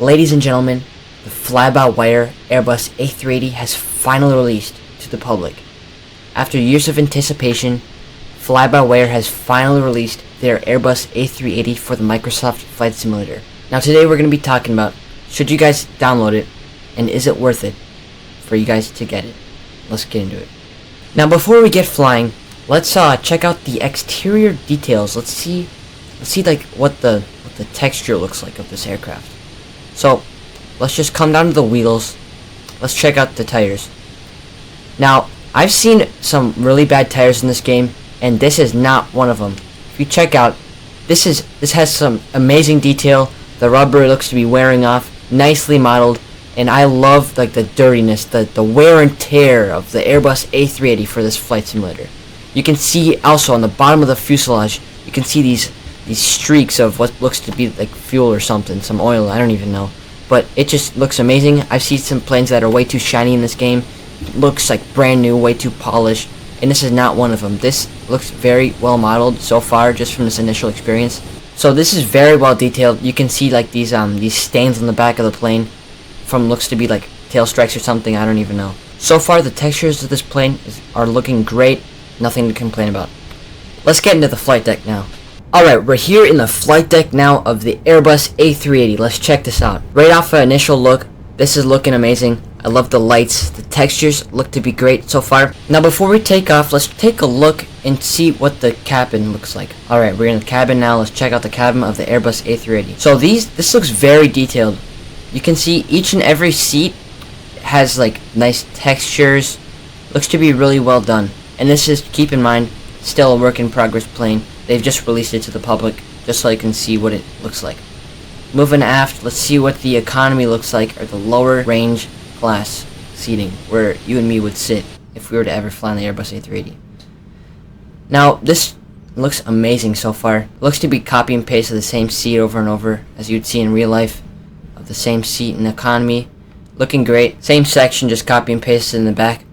Ladies and gentlemen, the fly-by-wire Airbus A380 has finally released to the public. After years of anticipation, Fly-by-Wire has finally released their Airbus A380 for the Microsoft Flight Simulator. Now today we're going to be talking about, should you guys download it, and is it worth it for you guys to get it? Let's get into it. Now before we get flying, let's check out the exterior details. Let's see like what the texture looks like of this aircraft. So let's just come down to the wheels. Let's check out the tires. Now I've seen some really bad tires in this game, and this is not one of them. If you check out, this has some amazing detail. The rubber looks to be wearing off, nicely modeled, and I love like the dirtiness, the wear and tear of the Airbus A380 for this flight simulator. You can see also on the bottom of the fuselage, you can see these streaks of what looks to be like fuel or something, some oil, I don't even know. But it just looks amazing. I've seen some planes that are way too shiny in this game. It looks like brand new, way too polished, and this is not one of them. This looks very well modeled so far, just from this initial experience. So this is very well detailed. You can see like these stains on the back of the plane from looks to be like tail strikes or something, I don't even know. So far the textures of this plane are looking great, nothing to complain about. Let's get into the flight deck now. Alright, we're here in the flight deck now of the Airbus A380. Let's check this out. Right off an initial look, this is looking amazing. I love the lights. The textures look to be great so far. Now before we take off, let's take a look and see what the cabin looks like. Alright, we're in the cabin now. Let's check out the cabin of the Airbus A380. So this looks very detailed. You can see each and every seat has like nice textures. Looks to be really well done. And this is, keep in mind, still a work in progress plane. They've just released it to the public, just so you can see what it looks like. Moving aft, let's see what the economy looks like, or the lower range class seating, where you and me would sit if we were to ever fly on the Airbus A380. Now, this looks amazing so far. Looks to be copy and paste of the same seat over and over, as you'd see in real life, of the same seat in economy. Looking great. Same section, just copy and paste in the back.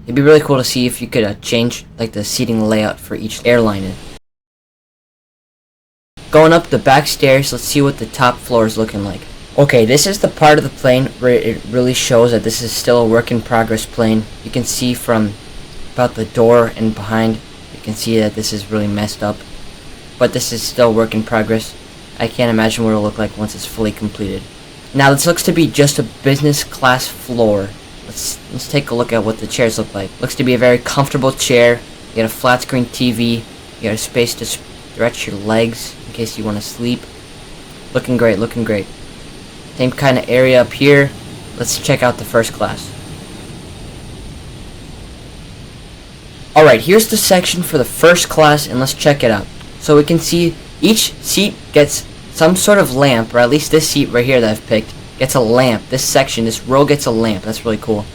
It'd be really cool to see if you could change like the seating layout for each airline. Going up the back stairs, let's see what the top floor is looking like. Okay, this is the part of the plane where it really shows that this is still a work in progress plane. You can see from about the door and behind, you can see that this is really messed up. But this is still work in progress. I can't imagine what it'll look like once it's fully completed. Now this looks to be just a business class floor. Let's take a look at what the chairs look like. Looks to be a very comfortable chair. You got a flat screen TV. You got a space to stretch your legs in case you want to sleep. Looking great, looking great. Same kind of area up here. Let's check out the first class. Alright, here's the section for the first class, and let's check it out. So we can see each seat gets some sort of lamp, or at least this seat right here that I've picked gets a lamp. This section, this row gets a lamp. That's really cool.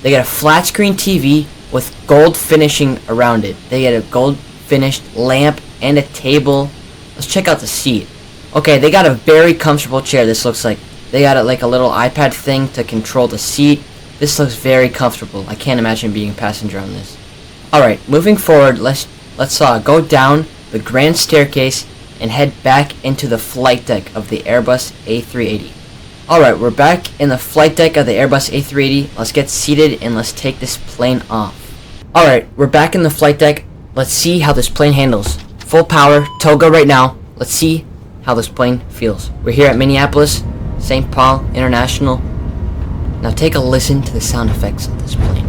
They get a flat screen TV with gold finishing around it. They get a gold finished lamp and a table. Let's check out the seat. Okay, they got a very comfortable chair. This looks like they got like a little iPad thing to control the seat. This looks very comfortable. I can't imagine being a passenger on this. Alright, moving forward, let's go down the grand staircase and head back into the flight deck of the Airbus A380. Alright, we're back in the flight deck of the Airbus A380. Let's get seated and let's take this plane off. Alright, we're back in the flight deck. Let's see how this plane handles. Full power, toga right now. Let's see how this plane feels. We're here at Minneapolis, St. Paul International. Now take a listen to the sound effects of this plane.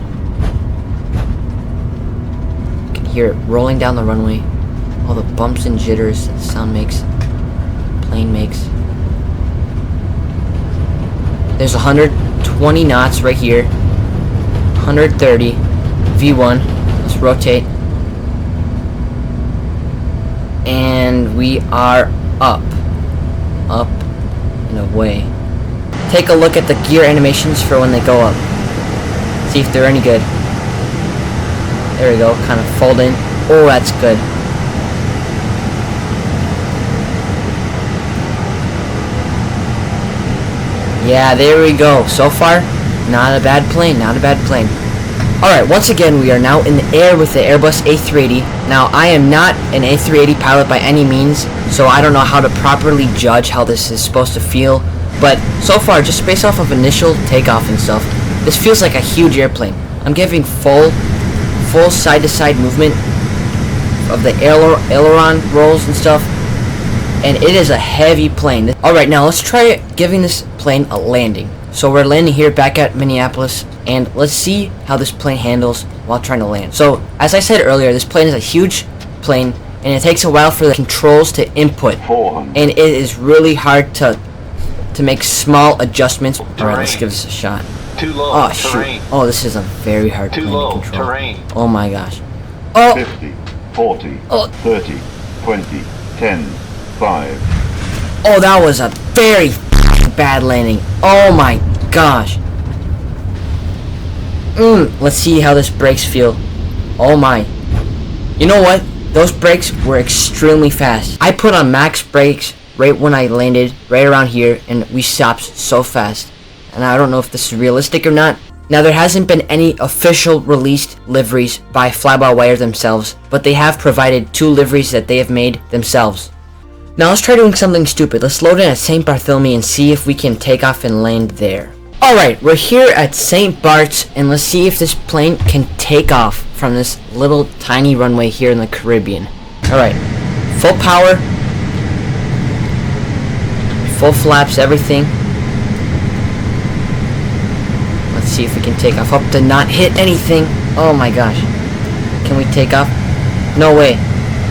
You can hear it rolling down the runway. All the bumps and jitters that the sound makes, the plane makes. There's 120 knots right here. 130. V1. Let's rotate. And we are up and away. Take a look at the gear animations for when they go up. See if they're any good. There we go, kind of fold in. Oh, that's good. Yeah, there we go. So far, not a bad plane, not a bad plane. Alright, once again, we are now in the air with the Airbus A380. Now, I am not an A380 pilot by any means, so I don't know how to properly judge how this is supposed to feel. But so far, just based off of initial takeoff and stuff, this feels like a huge airplane. I'm giving full side-to-side movement of the aileron rolls and stuff, and it is a heavy plane. Alright, now let's try giving this plane a landing. So we're landing here back at Minneapolis, and let's see how this plane handles while trying to land. So, as I said earlier, this plane is a huge plane, and it takes a while for the controls to input, and it is really hard to make small adjustments. Alright, let's give this a shot. Too low. Oh shoot. Terrain. Oh, this is a very hard Too plane low. to control. Terrain. Oh my gosh. Oh! 50, 40, Oh. 30, 20, 10, 5. Oh, that was a very bad landing. Oh my gosh. Let's see how this brakes feel. Oh my. You know what? Those brakes were extremely fast. I put on max brakes right when I landed, right around here, and we stopped so fast. And I don't know if this is realistic or not. Now, there hasn't been any official released liveries by Fly-By-Wire themselves, but they have provided 2 liveries that they have made themselves. Now, let's try doing something stupid. Let's load in at St. Bartholomew and see if we can take off and land there. Alright, we're here at St. Bart's, and let's see if this plane can take off from this little tiny runway here in the Caribbean. Alright, full power, full flaps, everything. Let's see if we can take off. Hope to not hit anything. Oh my gosh. Can we take off? No way.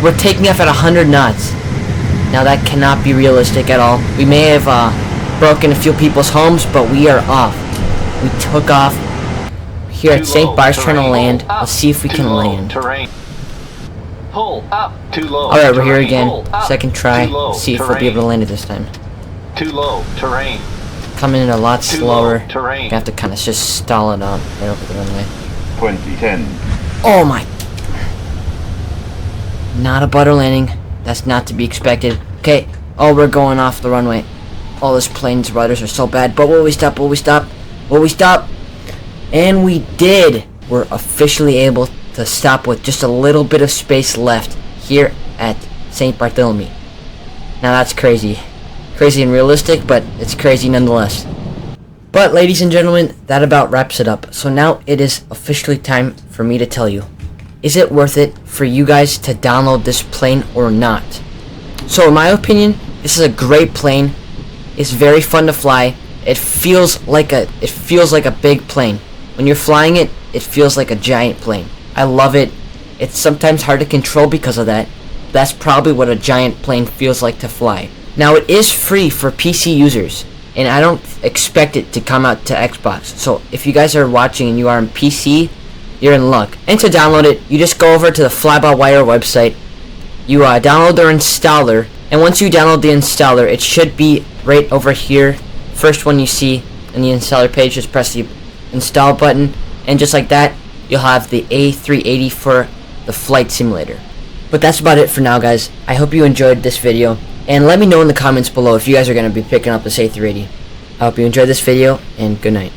We're taking off at 100 knots. Now that cannot be realistic at all. We may have broken a few people's homes, but we are off. We took off here at St. Bart's trying to land. Let's see if we can land. Terrain. Pull up. Too low. Alright, we're here Terrain. again. Pull up. Second try. Too low. Let's see if we'll be able to land it this time. Too low. Terrain. Coming in a lot Too slower. low. Terrain. Gonna have to kind of just stall it out right over the runway. 20, 10. Oh my. Not a butter landing. That's not to be expected. Okay. Oh, we're going off the runway. Oh, this plane's rudders are so bad. But will we stop? Will we stop? Will we stop? And we did. We're officially able to stop with just a little bit of space left here at St. Bartholomew. Now that's crazy. Crazy and realistic, but it's crazy nonetheless. But ladies and gentlemen, that about wraps it up. So now it is officially time for me to tell you. Is it worth it for you guys to download this plane or not? So in my opinion, this is a great plane. It's very fun to fly. It feels like a big plane. When you're flying it, it feels like a giant plane. I love it. It's sometimes hard to control because of that. That's probably what a giant plane feels like to fly. Now it is free for PC users, and I don't expect it to come out to Xbox. So if you guys are watching and you are on PC, you're in luck. And to download it, you just go over to the Fly-By-Wire website. You download their installer, and once you download the installer, it should be right over here. First one you see in the installer page, just press the install button, and just like that, you'll have the A380 for the flight simulator. But that's about it for now, guys. I hope you enjoyed this video, and let me know in the comments below if you guys are going to be picking up this A380. I hope you enjoyed this video, and good night.